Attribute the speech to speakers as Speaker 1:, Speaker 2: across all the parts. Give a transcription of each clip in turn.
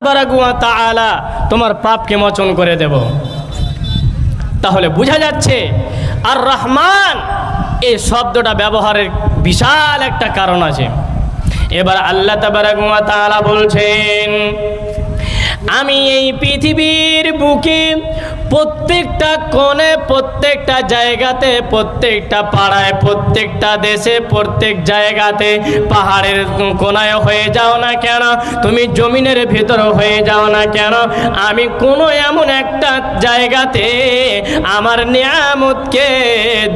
Speaker 1: তাবারাক ওয়া তাআলা তোমার পাপকে মোচন করে দেব। তাহলে বোঝা যাচ্ছে আর রহমান এই শব্দটা ব্যবহারের বিশাল একটা কারণ আছে। এবার আল্লাহ তাবারাক ওয়া তাআলা বলছেন, আমি এই পৃথিবীর বুকে প্রত্যেকটা কোণে, প্রত্যেকটা জায়গাতে, প্রত্যেকটা পাড়ায়, প্রত্যেকটা দেশে, প্রত্যেক জায়গাতে, পাহাড়ের কোণায় হয়ে যাও না কেন, তুমি জমিনের ভিতর হয়ে যাও না কেন, আমি কোনো এমন একটা জায়গাতে আমার নিয়ামতকে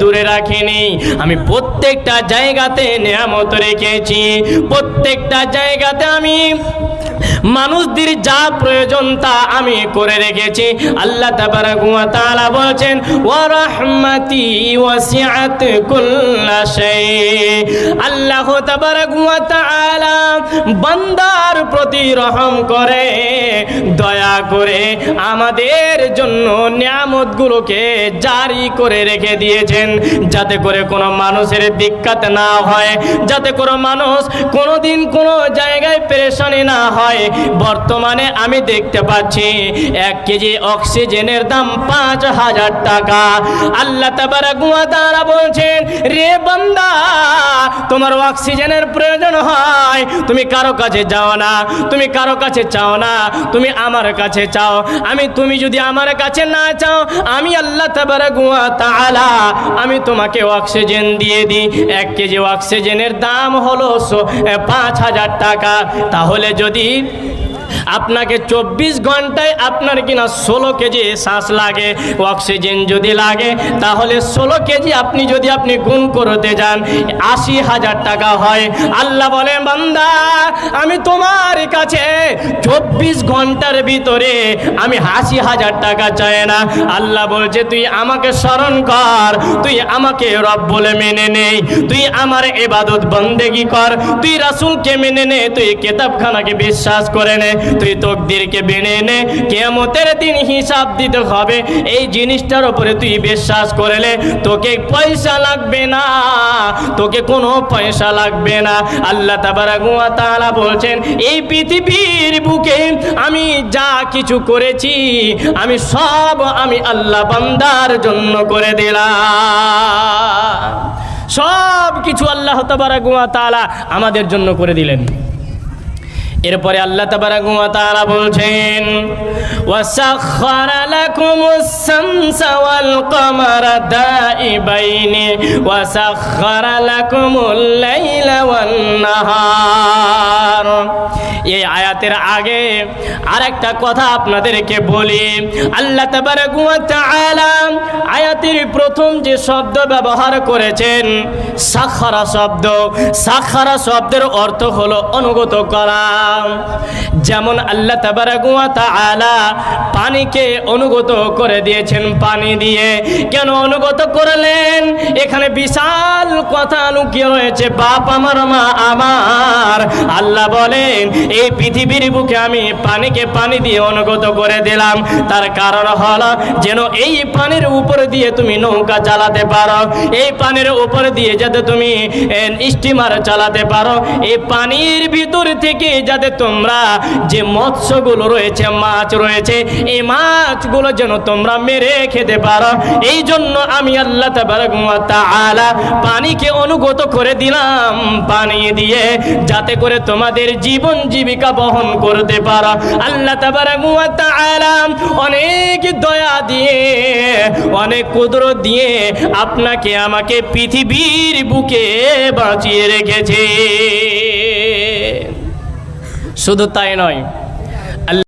Speaker 1: দূরে রাখিনি। আমি প্রত্যেকটা জায়গাতে নিয়ামত রেখেছি। প্রত্যেকটা জায়গাতে আমি মানুষদের যা প্রয়োজন তা আমি করে রেখেছি। আল্লাহ তাবারাক ওয়া তাআলা বলেন, ওয়া রাহমাতি ওয়াসিআত কুল্লা শাই। আল্লাহ তাবারাক ওয়া তাআলা বান্দার প্রতি রহম করে, দয়া করে আমাদের জন্য নিয়ামতগুলোকে জারি করে রেখে দিয়েছেন, যাতে করে কোনো মানুষের দিক্কত না হয়, যাতে কোনো মানুষ কোনোদিন কোনো জায়গায় পেরেশানি না হয়। বর্তমানে আমি দেখতে পাচ্ছি 1 কেজি অক্সিজেনের দাম 5000 টাকা। আল্লাহ তাবারাক ওয়া তাআলা বলছেন, রে বান্দা, তোমার অক্সিজেনের প্রয়োজন হয়, তুমি কারো কাছে যাও না, তুমি কারো কাছে চাও না, তুমি আমার কাছে চাও। তুমি যদি আমার কাছে না চাও, আমি আল্লাহ তাবারাক ওয়া তাআলা আমি তোমাকে অক্সিজেন দিয়ে দিই। 1 কেজি অক্সিজেনের দাম হলো 5000 টাকা। তাহলে যদি আপনাকে 24 ঘন্টায় আপনার কিনা 16 কেজি শ্বাস লাগে, অক্সিজেন যদি লাগে, তাহলে 16 কেজি আপনি গুণ করতে যান 80,000 টাকা হয়। আল্লাহ বলে, বান্দা, আমি তোমার কাছে 24 ঘন্টার ভিতরে আমি 80,000 টাকা চাই না। আল্লাহ বলছে, তুই আমাকে স্মরণ কর, তুই আমাকে রব বলে মেনে নে, তুই আমার ইবাদত বন্দেগী কর, তুই রাসূলকে মেনে নে, তুই কিতাবখানাকে বিশ্বাস করে নে, তুই তাকদীরকে মেনে নে, কিয়ামতের দিন হিসাব দিতে হবে। এই জিনিসটার উপরে তুই বিশ্বাস করলে তোকে পয়সা লাগবে না, তোকে কোনো পয়সা লাগবে না। আল্লাহ তাবারাক ওয়া তাআলা বলছেন, এই পৃথিবীর বুকে আমি যা কিছু করেছি আমি সব আল্লাহ বান্দার জন্য করে দিলাম। সব কিছু আল্লাহ তাবারাক ওয়া তাআলা আমাদের জন্য করে দিলেন। এরপরে আল্লাহ তাবারাক ওয়া তাআলা বলছেন, ওয়াসাখখারা লাকুমুস শামসা ওয়াল কমারা দাইবাইনি ওয়াসাখখারা লাকুমুল লাইলা ওয়ান নাহার। এই আয়াতের আগে আরেকটা কথা আপনাদেরকে বলি। আল্লাহ তাবারাক ওয়া তাআলা আয়াতের প্রথম যে শব্দ ব্যবহার করেছেন সাখখারা শব্দ, সাখখারা শব্দের অর্থ হলো অনুগত করা। যেমন আল্লাহ তাবারাক ওয়া তাআলা পানিকে অনুগত করে দিয়েছেন পানি দিয়ে। কেন অনুগত করলেন? এখানে বিশাল কথা লুকিয়ে রয়েছে, বাপ আমার, মা আমার। আল্লাহ বলেন, এই পৃথিবীর বুকে আমি পানিকে পানি দিয়ে অনুগত করে দিলাম। তার কারণ হলো যেন এই পানির উপর দিয়ে তুমি নৌকা চালাতে পারো, এই পানির উপর দিয়ে যাতে তুমি স্টিমার চালাতে পারো, এই পানির ভিতর থেকে যাতে তোমরা যে মৎস্যগুলো রয়েছে, মাছ রয়েছে, এই মাছগুলো যেন তোমরা মেরে খেতে পারো। এই জন্য আমি আল্লাহ তাবারাক ওয়া তাআলা পানিকে অনুগত করে দিলাম পানি দিয়ে, যাতে করে তোমাদের জীবন জীবিকা বহন করতে পারো। আল্লাহ তাবারাক ওয়া তাআলা অনেক দয়া দিয়ে, অনেক কুদরত দিয়ে আপনাকে আমাকে পৃথিবীর বুকে বাঁচিয়ে রেখেছে। শুধু তাই নয়,